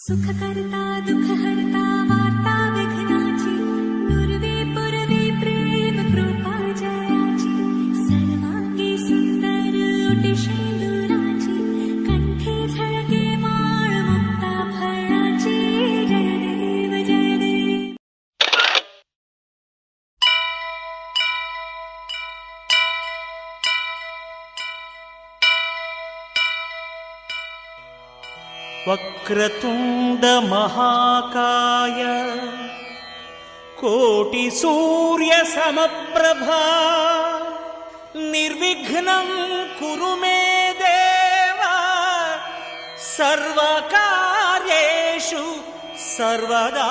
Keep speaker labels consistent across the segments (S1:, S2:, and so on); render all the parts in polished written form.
S1: सुखकर्ता दुःखहर्ता वार्ता विघ्नाची नुरवी पुरवी प्रेम कृपा जयाची सर्वांगी सुंदर ओटी शेंदुराची कंठी झळके माळ मुक्ता फळाची जय देव जय देव.
S2: वक्रतुंड महाकाय कोटि सूर्य समप्रभा निर्विघ्नं कुरु मे देव सर्वकार्येषु सर्वदा.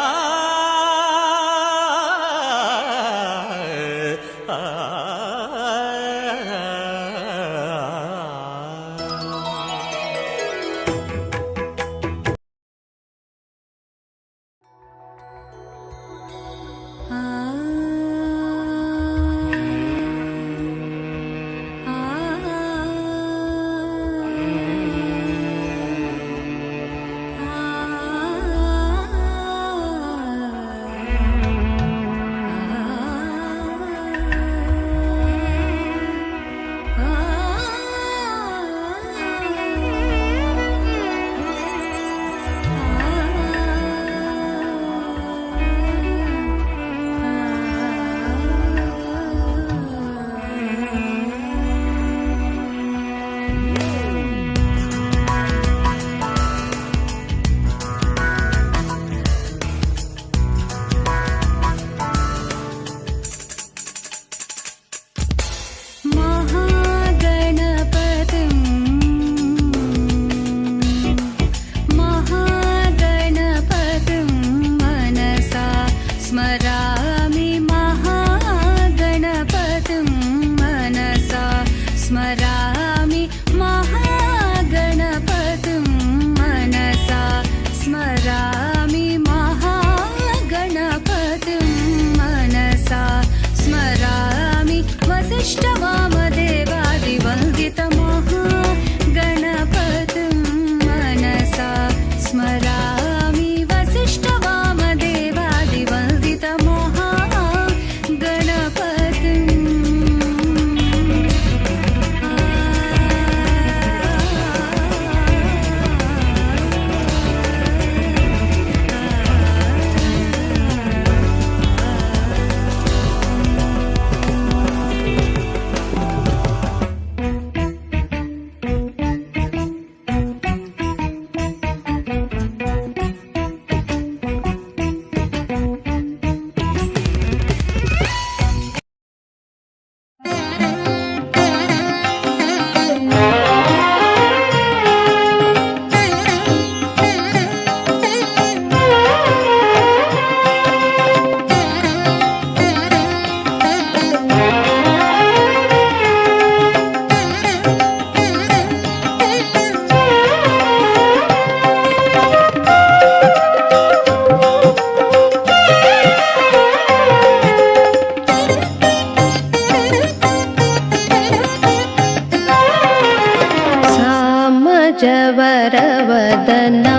S3: जवरवदना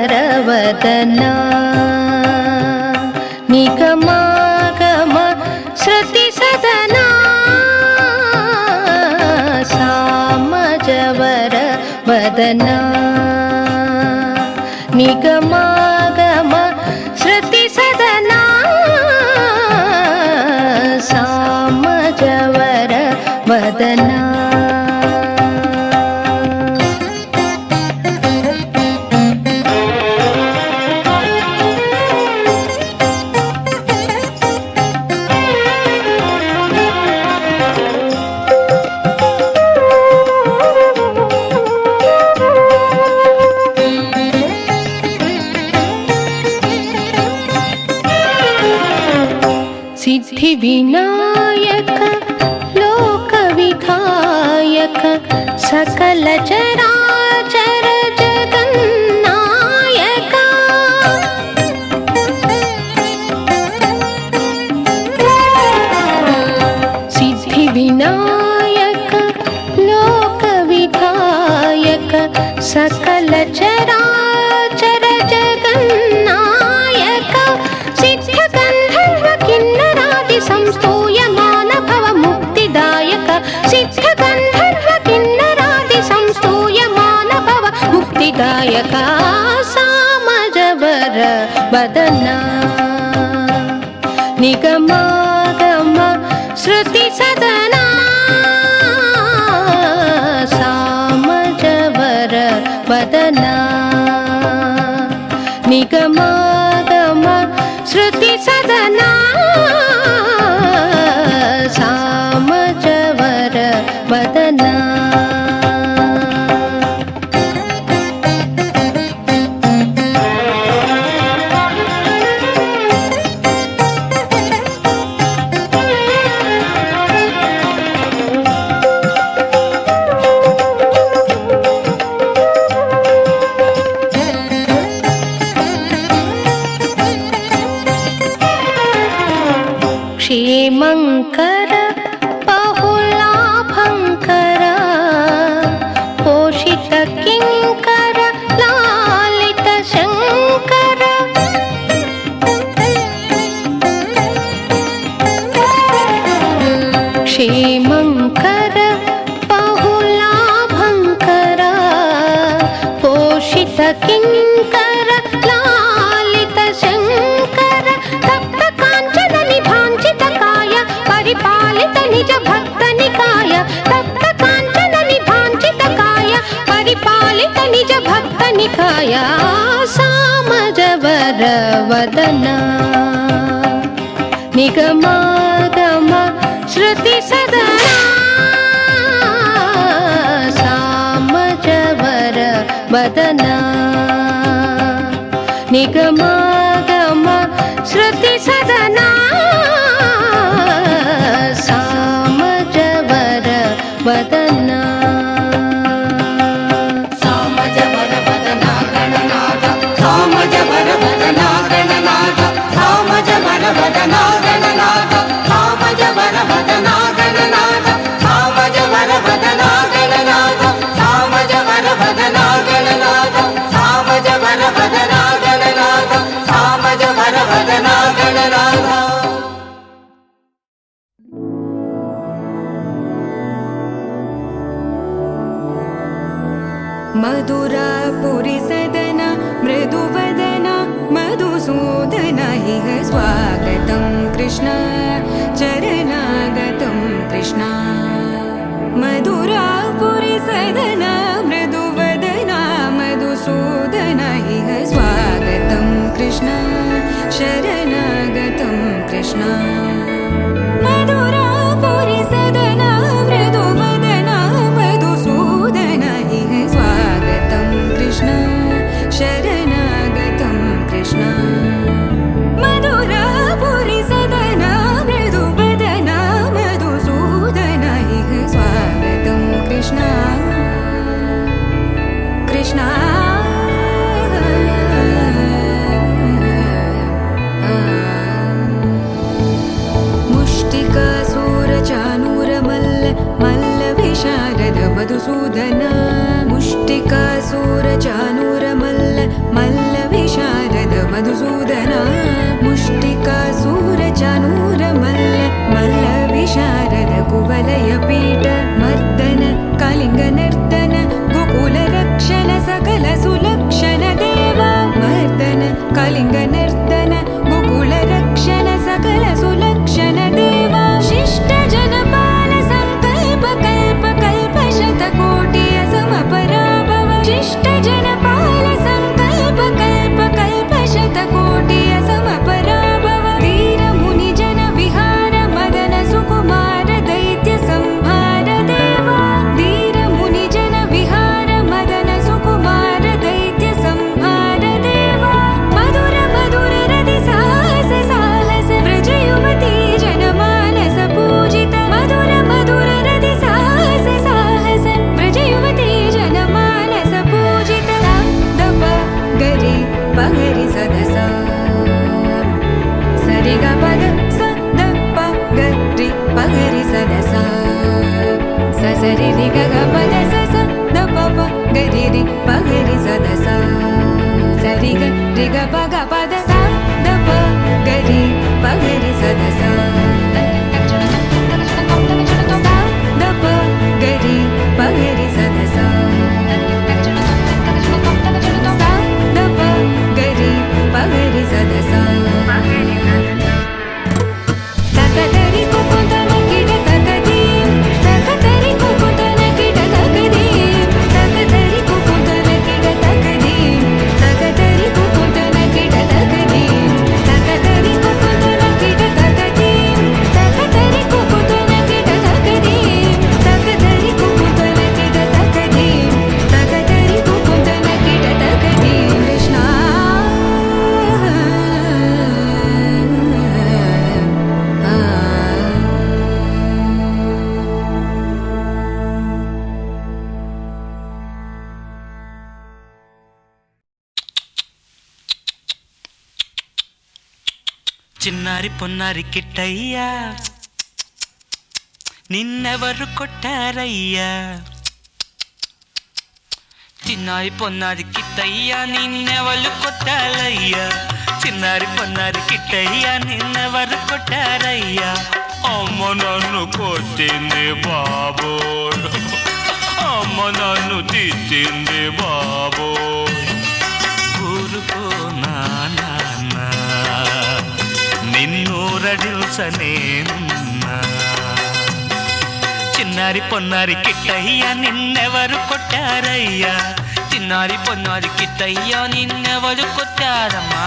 S3: सामजवरवदना निगमागम श्रुतिसदना सामजवरवदना निगमागम श्रुतिसदना सामजवरवदना. सिद्धिविनायक लोकविधायक सकल चराचर जगन्नायक सकल चराचर जगन्नायक सिद्ध गन्धर्व किन्नरादि संस्तूयमान भव मुक्तिदायक सिद्ध गन्धर्व किन्नरादि संस्तूयमान भव मुक्तिदायक सामजवर वदना निगमागम श्रुति सदना सामजवर वदना निगमागम श्रुति सदना सामजवर वदना क्षेमंकर बहुलाभंकर पोषित किंकर लालित शंकर क्षेमंकर बहुलाभंकर पोषित किंकर लालित शंकर तप्त कांचन निभांजित काय परिपालित निज भक्त निकाय तप्त कांचन निभांजित काय परिपालित निज भक्त निकाय सामजवर वदना निगमागम श्रुति सदना सामजवर वदना निगमागम श्रुति सदना सामजवर वदना
S4: सामजवर वदना गणनाथ सामजवर वदना गणनाथ सामजवर वदना गणनाथ सामजवर वदना गणनाथ सामजवर वदना गणनाथ सामजवर वदना गणनाथ सामजवर वदना गणनाथ सामजवर वदना गणनाथ
S1: मधुरापुरी सदना मृदुवदना मधुसूदना इह स्वागतं कृष्ण चरणागतं कृष्ण मधुरापुरी सदना मृदुवदना मधुसूदना इह स्वागतं कृष्ण शरणागतं कृष्ण मधुरापुरी सदना मृदुवदना मधुसूदना इह स्वागतं कृष्ण शरणागतं कृष्ण मधुरापुरी सदना मृदुवदना मधुसूदना इह स्वागतं कृष्ण कृष्ण मुष्टिकासूरचानूरमल्ल मल्लविशारद मधुसूदना मुष्टिकासूरचानूरमल्ल मल्लविशारद मधुसूदना मुष्टिकासूरचानूरमल्ल मल्लविशारद कुवलयपीठ मर्दन कलिङ्गनर्दन गोकुलरक्षण सकल सुलक्षण देवा मर्दन कलिङ्गनर्दन गोकुलरक्षण सकल सुलक्षण देवा शिष्ट जनपाल संकल्प कल्प कल्प शतकोटि असमपराभव शिष्ट जनपाल
S2: చిన్నారి పొన్నారి కిట్టయ్యా నిన్నెవరు కొట్టారయ్యా చిన్నారి పొన్నారి కిట్టయ్యా నిన్నెవరు కొట్టారయ్యా చిన్నారి పొన్నారి కిట్టయ్యా నిన్నెవరు కొట్టారయ్యా అమ్మ నన్ను కొట్టింది బాబోయ్ అమ్మ నన్ను తిట్టింది బాబోయ్ ఊరుకో నాన్న నిన్నూరడిల్చనేనున్నా చిన్నారి పొన్నారి కిట్టయ్యా నిన్నెవరు కొట్టారయ్యా చిన్నారి పొన్నారి కిట్టయ్యా నిన్నెవరు కొట్టారమ్మా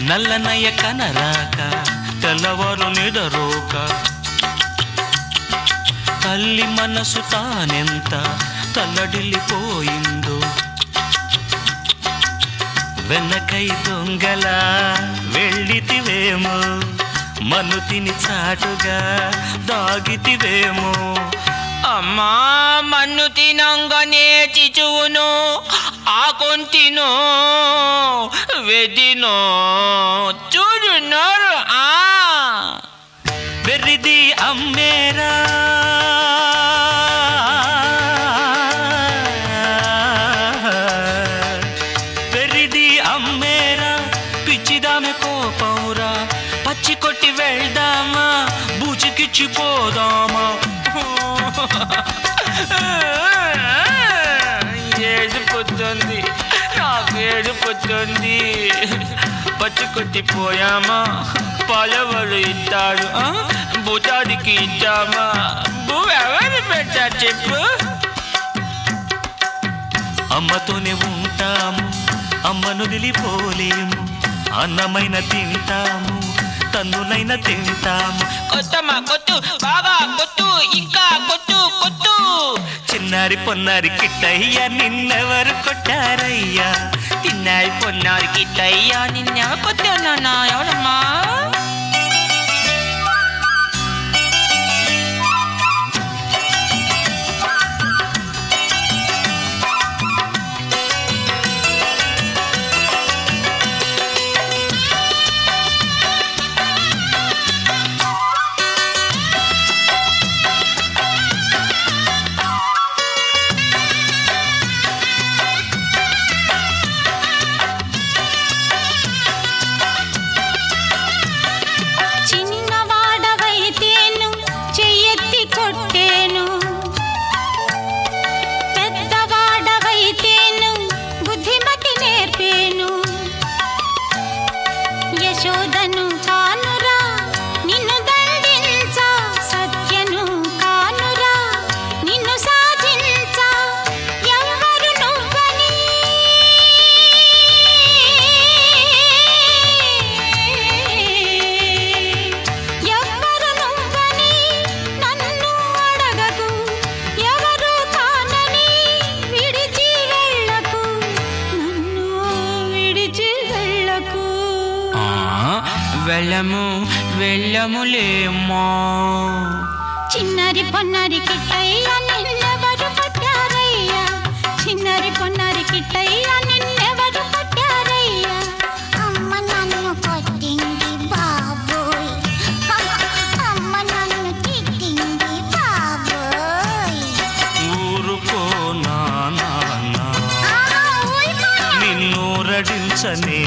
S2: నల్లనయ్య కనరాక తెల్లవారు నిడరోక తల్లి మనసు తానెంత తల్లడిల్లిపోయిందో వెనకై దొంగల వెళ్ళితివేమో మను తిని చాటుగా దాగితివేమో అమ్మా మన్ను తినంగానే చిచువును ఆకొంటినో వెదినో చూడున్నారు వెర్రిది అమ్మేరా వెర్రిది అమ్మేరా పిచ్చిదామె కోపంరా పచ్చి కొట్టి వెళ్దామా బూచికిచ్చిపోదామా ఏడిపోతుంది నాకు ఏడిపోతుంది పచ్చి కొట్టిపోయామా పాలవాళ్ళు ఇస్తారు భూతానికి ఇచ్చామా భూ ఎవరు పెట్టారు చెప్పు అమ్మతోనే ఉంటాము అమ్మను వదిలిపోలేము అన్నమైన తింటాము తన్నులైన తింటాము కొత్తమ్మా కొట్టు బాగా కొట్టు ఇంకా కొట్టు కొట్టు చిన్నారి పొన్నారి కిట్టయ్యా నిన్నెవరు కొట్టారయ్యా చిన్నారి పొన్నారి కిట్టయ్యా నిన్నెవరు కొట్టానా ఎవరమ్మా
S5: యశోదను కానురా నిన్ను దండించ సత్యను కానురా నిన్ను సాధించ ఎవరు నువ్వని ఎవరు నువ్వని నన్ను అడగకు ఎవరు కానని విడిచి వెళ్ళకు నన్ను విడిచి వెళ్ళకు
S2: వెళ్ళము వెళ్ళములేమో
S5: చిన్నారి పొన్నారి కిట్టయ్యా నిన్నెవరు పట్టారయ్యా చిన్నారి పొన్నారి కిట్టయ్యా నిన్నెవరు పట్టారయ్యా
S6: అమ్మ నన్ను కొట్టింది బాబోయ్ అమ్మ నన్ను తిట్టింది బాబోయ్
S2: ఊరుకో నాన్న నిన్ను రడించనే